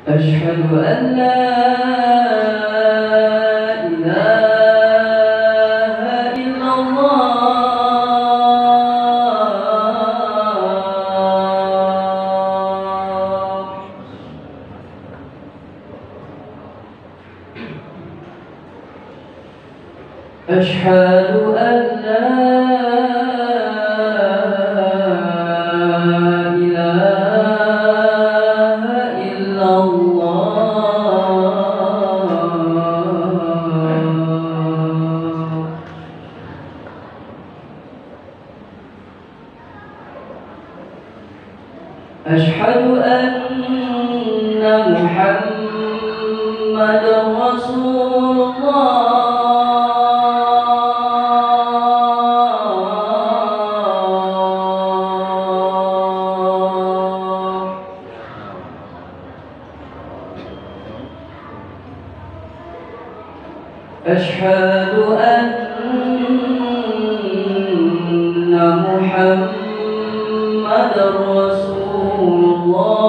أشهد أن لا إله إلا الله. أشهد أن لا إله إلا الله. أشهد أن محمدًا رسول الله. أشهد أن محمدًا رسول الله.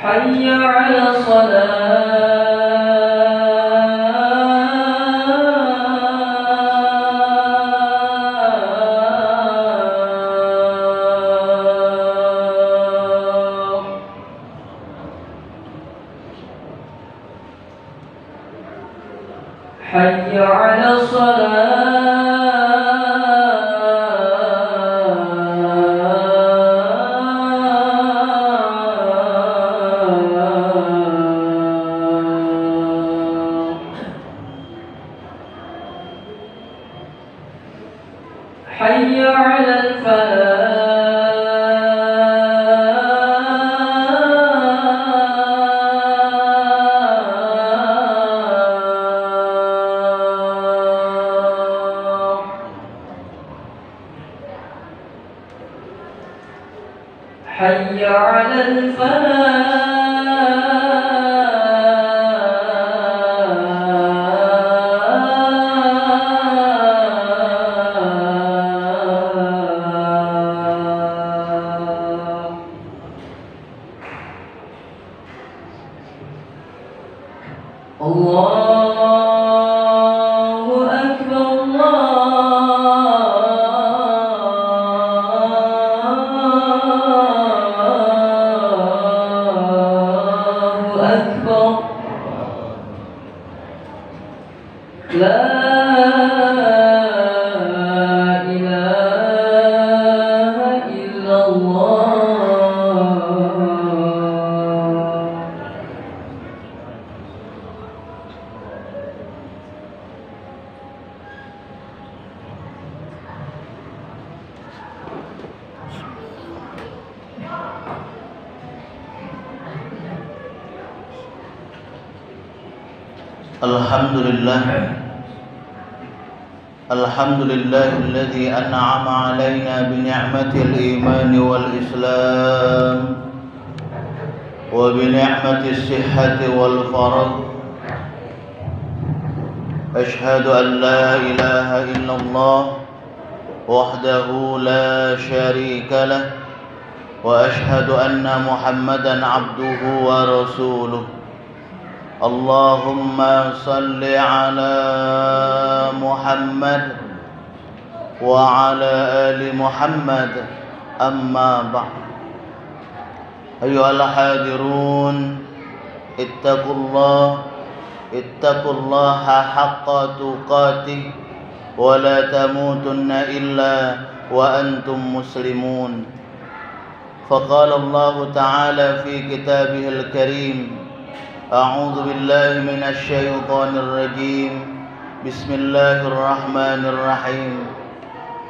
حي على حي على حي على حي على الله أكبر الله أكبر لا إله إلا الله. الحمد لله الذي أنعم علينا بنعمة الإيمان والإسلام وبنعمة الصحة والفرج. أشهد أن لا إله إلا الله وحده لا شريك له، وأشهد أن محمدًا عبده ورسوله. اللهم صل على محمد وعلى آل محمد. أما بعد، أيها الحاضرون، اتقوا الله حق تقاته ولا تموتن إلا وأنتم مسلمون. فقال الله تعالى في كتابه الكريم: أعوذ بالله من الشيطان الرجيم. بسم الله الرحمن الرحيم.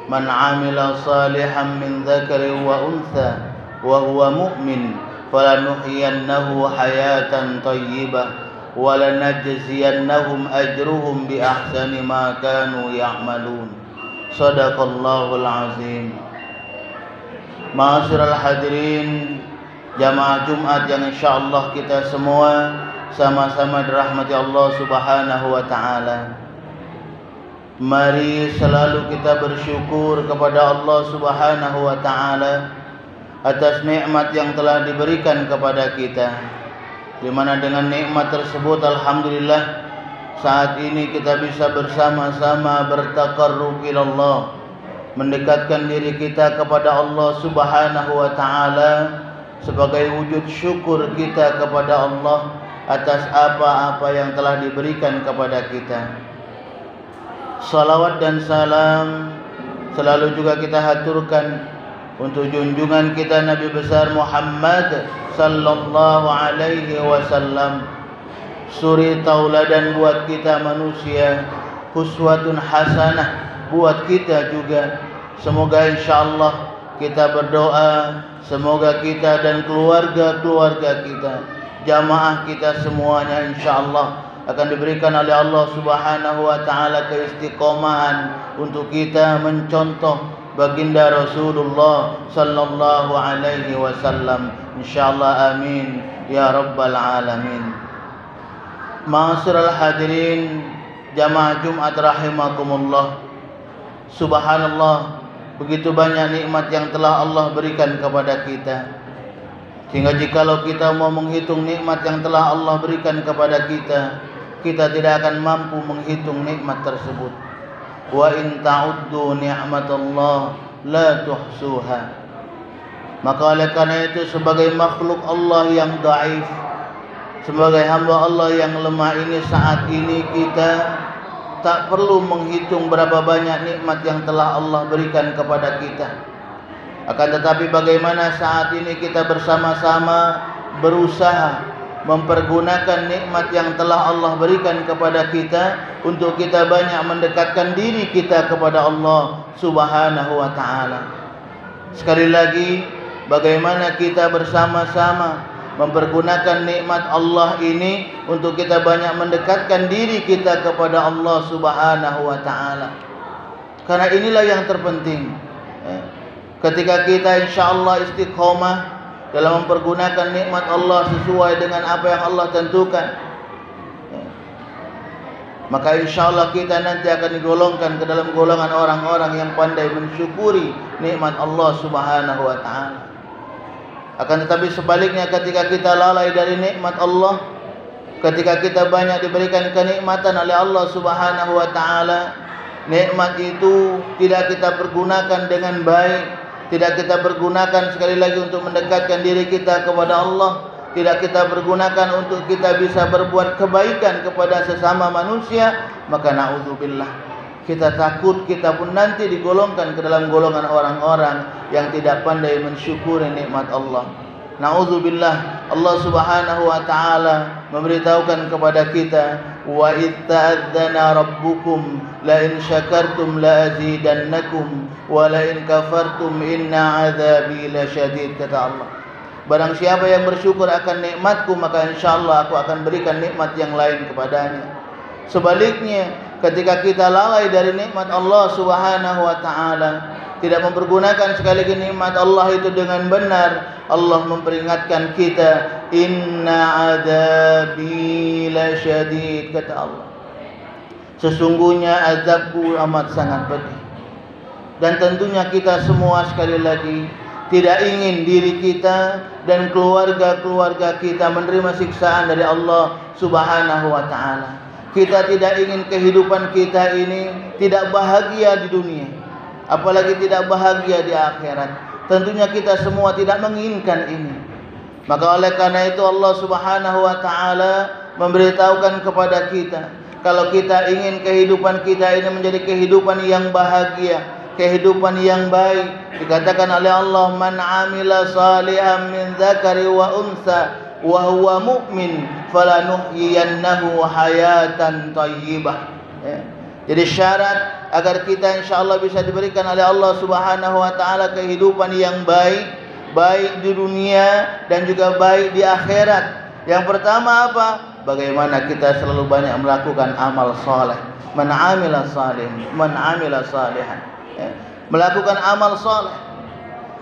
من عمل صالحا من ذكر وأنثى وهو مؤمن فلنحيينه حياة طيبة ولنجزينهم أجرهم بأحسن ما كانوا يعملون. صدق الله العظيم. Ma'asyiral hadirin jamaah Jumat yang insyaallah kita semua sama-sama dirahmati Allah Subhanahu wa taala. Mari selalu kita bersyukur kepada Allah Subhanahu wa taala atas nikmat yang telah diberikan kepada kita, di mana dengan nikmat tersebut alhamdulillah saat ini kita bisa bersama-sama bertaqarrub ila Allah, mendekatkan diri kita kepada Allah Subhanahu wa taala sebagai wujud syukur kita kepada Allah atas apa-apa yang telah diberikan kepada kita. Salawat dan salam selalu juga kita haturkan untuk junjungan kita Nabi besar Muhammad sallallahu alaihi wasallam, suri tauladan buat kita manusia, uswatun hasanah buat kita juga. Semoga insyaallah kita berdoa, semoga kita dan keluarga-keluarga kita, jamaah kita semuanya insyaallah akan diberikan oleh Allah Subhanahu wa taala keistiqomahan untuk kita mencontoh baginda Rasulullah sallallahu alaihi wasallam insyaallah, amin ya rabbal alamin. Ma'asyiral hadirin jamaah Jumat rahimakumullah. Subhanallah, begitu banyak nikmat yang telah Allah berikan kepada kita, sehingga jikalau kita mau menghitung nikmat yang telah Allah berikan kepada kita, kita tidak akan mampu menghitung nikmat tersebut. Wa in ta'uddu ni'matallah la tuhsuha. Maka oleh karena itu sebagai makhluk Allah yang dhaif, sebagai hamba Allah yang lemah ini, saat ini kita tak perlu menghitung berapa banyak nikmat yang telah Allah berikan kepada kita. Akan tetapi bagaimana saat ini kita bersama-sama berusaha mempergunakan nikmat yang telah Allah berikan kepada kita untuk kita banyak mendekatkan diri kita kepada Allah Subhanahu wa taala. Sekali lagi, bagaimana kita bersama-sama mempergunakan nikmat Allah ini untuk kita banyak mendekatkan diri kita kepada Allah Subhanahu wa taala. Karena inilah yang terpenting. Ketika kita insyaallah istiqomah dalam mempergunakan nikmat Allah sesuai dengan apa yang Allah tentukan, maka insyaallah kita nanti akan digolongkan ke dalam golongan orang-orang yang pandai mensyukuri nikmat Allah Subhanahu wa taala. Akan tetapi sebaliknya, ketika kita lalai dari nikmat Allah, ketika kita banyak diberikan kenikmatan oleh Allah Subhanahu wa taala, nikmat itu tidak kita pergunakan dengan baik, tidak kita pergunakan sekali lagi untuk mendekatkan diri kita kepada Allah, tidak kita pergunakan untuk kita bisa berbuat kebaikan kepada sesama manusia, maka na'udzubillah, kita takut kita pun nanti digolongkan ke dalam golongan orang-orang yang tidak pandai mensyukuri nikmat Allah. Na'udzubillah, Allah Subhanahu wa taala memberitahukan kepada kita, wa itta'adzana rabbukum la in syakartum la azidannakum wa la in kafartum inna adzabi lasyadid, kata Allah. Barang siapa yang bersyukur akan nikmatku, maka insyaallah aku akan berikan nikmat yang lain kepadanya. Sebaliknya, ketika kita lalai dari nikmat Allah Subhanahu wa taala, tidak mempergunakan sekali lagi nikmat Allah itu dengan benar, Allah memperingatkan kita, inna adzabi lasyadid, kata Allah. Sesungguhnya azabku amat sangat pedih. Dan tentunya kita semua sekali lagi tidak ingin diri kita dan keluarga-keluarga kita menerima siksaan dari Allah Subhanahu wa taala. Kita tidak ingin kehidupan kita ini tidak bahagia di dunia, apalagi tidak bahagia di akhirat. Tentunya kita semua tidak menginginkan ini. Maka oleh karena itu Allah Subhanahu wa taala memberitahukan kepada kita, kalau kita ingin kehidupan kita ini menjadi kehidupan yang bahagia, kehidupan yang baik, dikatakan oleh Allah, man amila salihan min dzakari wa unsa wa huwa mu'min falanuhyiyannahu hayatan thayyibah. Jadi syarat agar kita insyaallah bisa diberikan oleh Allah Subhanahu wa taala kehidupan yang baik, baik di dunia dan juga baik di akhirat. Yang pertama apa? Bagaimana kita selalu banyak melakukan amal saleh. Man amila salihan. Melakukan amal saleh.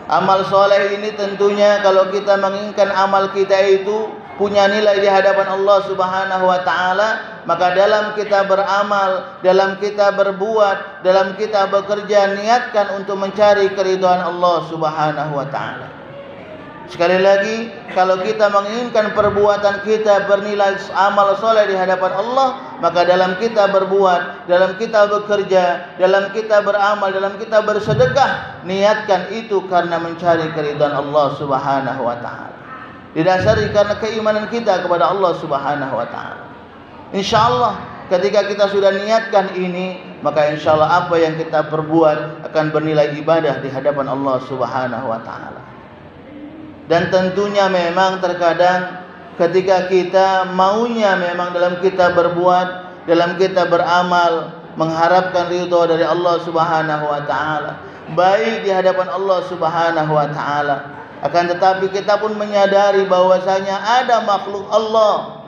Amal soleh ini tentunya kalau kita menginginkan amal kita itu punya nilai di hadapan Allah Subhanahu wa taala, maka dalam kita beramal, dalam kita berbuat, dalam kita bekerja, niatkan untuk mencari keridhaan Allah Subhanahu wa taala. Sekali lagi, kalau kita menginginkan perbuatan kita bernilai amal soleh di hadapan Allah, maka dalam kita berbuat, dalam kita bekerja, dalam kita beramal, dalam kita bersedekah, niatkan itu karena mencari keridhaan Allah Subhanahu wa taala. Didasari karena keimanan kita kepada Allah Subhanahu wa taala. Insyaallah ketika kita sudah niatkan ini, maka insyaallah apa yang kita perbuat akan bernilai ibadah di hadapan Allah Subhanahu wa taala. Dan tentunya memang terkadang ketika kita maunya memang dalam kita berbuat, dalam kita beramal, mengharapkan ridha dari Allah Subhanahu wa taala, baik di hadapan Allah Subhanahu wa taala. Akan tetapi kita pun menyadari bahwasanya ada makhluk Allah